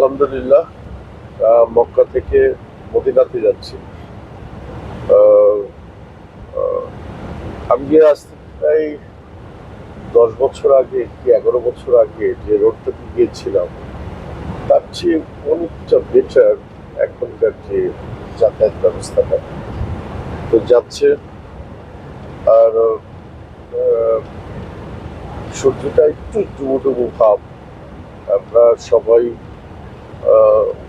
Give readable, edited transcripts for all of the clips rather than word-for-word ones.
আলহামদুলিল্লাহ, মক্কা থেকে মদিনাতে যাচ্ছি। আমি আজ থেকে প্রায় 10 বছর আগে কি 11 বছর আগে যে রোডটাতে গিয়েছিলাম তার চেয়ে অনেকটা বেটার এখনকার যে যাতায়াত ব্যবস্থাটা তো যাচ্ছে। আর সূর্যটা একটু ডুবো ভাব। আমরা সবাই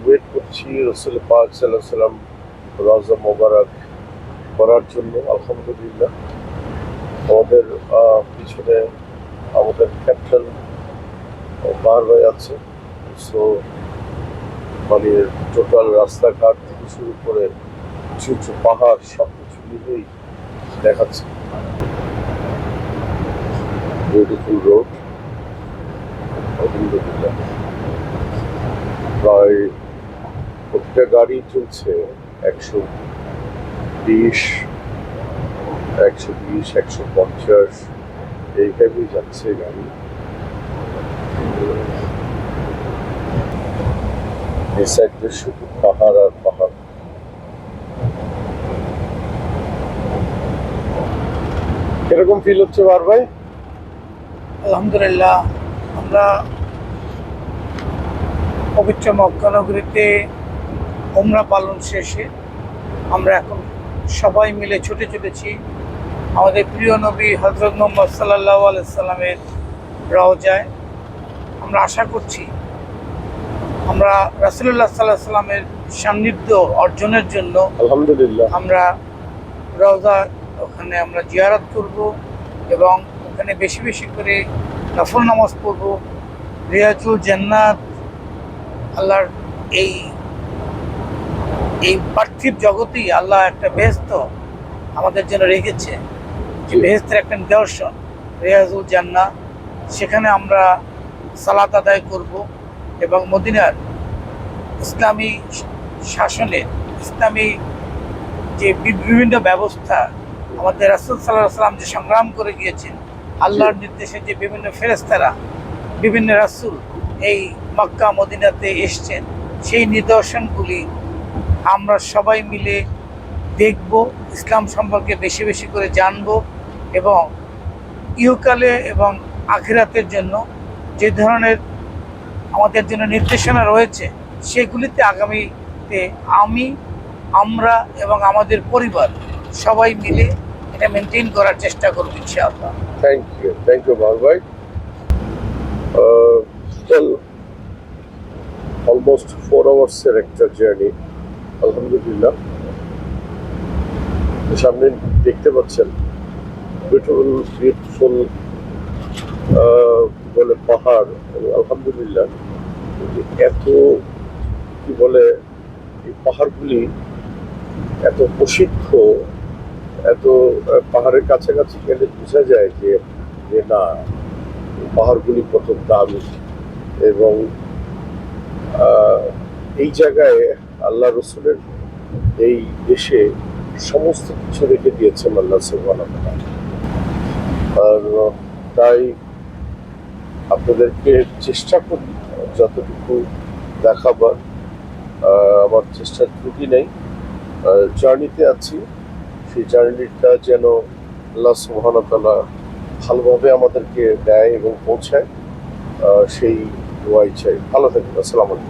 ওয়েট করছি রসুল পাক সাল্লাল্লাহু আলাইহি সাল্লাম রওজা মোবারক করার জন্য। আলহামদুলিল্লাহ, আমাদের পিছনে আমাদের ক্যাপ্টেন বার হয়ে আছে। সো মানে টোটাল রাস্তাঘাট থেকে শুরু করে উঁচু উঁচু পাহাড় সব কিছু মিলেই দেখাচ্ছে। Beautiful road. আলহামদুলিল্লাহ, প্রায় প্রতিটা গাড়ি চলছে 120, 150 এইভাবেই যাচ্ছে গাড়ি। এই সাইডে শুধু পাহাড় আর পাহাড়। কিরকম ফিল হচ্ছে বার ভাই? আলহামদুলিল্লাহ, আমরা পবিত্র মক্কা নগরীতে উমরা পালন শেষে আমরা এখন সবাই মিলে ছুটে চলেছি আমাদের প্রিয় নবী হযরত মুহাম্মদ সাল্লাল্লাহু আলাইহি সাল্লামের রওজায়। আমরা আশা করছি আমরা রাসূলুল্লাহ সাল্লাল্লাহু আলাইহি সাল্লামের সান্নিধ্য অর্জনের জন্য আলহামদুলিল্লাহ আমরা রওজা ওখানে আমরা জিয়ারত করব এবং ওখানে বেশি বেশি করে নফল নামাজ পড়ব। রিয়াজুল জান্নাত, আল্লাহর এই পার্থিব জগতেই আল্লাহ একটা বেহেশত আমাদের জন্য রেখেছে, যে বেহেশতের একটা নিদর্শন রিয়াজুল জান্নাত। সেখানে আমরা সালাত আদায় করব এবং মদিনার ইসলামী শাসনের ইসলামী যে বিভিন্ন ব্যবস্থা আমাদের রাসূল সাল্লাল্লাহু আলাইহি সাল্লাম যে সংগ্রাম করে গিয়েছেন, আল্লাহর নির্দেশে যে বিভিন্ন ফেরেশতারা বিভিন্ন রাসূল এই মক্কা মদিনাতে এসছেন, সেই নিদর্শনগুলি আমরা সবাই মিলে দেখব, ইসলাম সম্পর্কে বেশি বেশি করে জানব এবং ইহকালে এবং আখিরাতের জন্য যে ধরনের আমাদের জন্য নির্দেশনা রয়েছে সেগুলিতে আগামীতে আমরা এবং আমাদের পরিবার সবাই মিলে এটা মেনটেন করার চেষ্টা করব ইনশাআল্লাহ। থ্যাংক ইউ বার ভাই। অলমোস্ট 4 hours এর একটা জার্নি। আলহামদুলিল্লাহ, সামনে দেখতে পাচ্ছেন বিউটিফুল বলে পাহাড়। আলহামদুলিল্লাহ, এত কি বলে এই পাহাড়গুলি এত প্রসিদ্ধ, এত পাহাড়ের কাছাকাছি গেলে বোঝা যায় যে যে না, পাহাড়গুলি কত দামি। এবং এই জায়গায় আল্লাহ রসুলের এই দেশে সমস্ত কিছু রেখে দিয়েছেন আল্লাহ সুবহানাহু ওয়া তাআলা। আর তাই আপনাদেরকে চেষ্টা করি যতটুকু দেখাবার। আমার চেষ্টার ত্রুটি নেই। জার্নিতে আছি, সেই জার্নিটা যেন আল্লাহ সুবহানাহু ওয়া তাআলা ভালোভাবে আমাদেরকে দেয় এবং পৌঁছায়, সেই দোয়াই চাই। ভালো থাকবেন। আসসালামু আলাইকুম।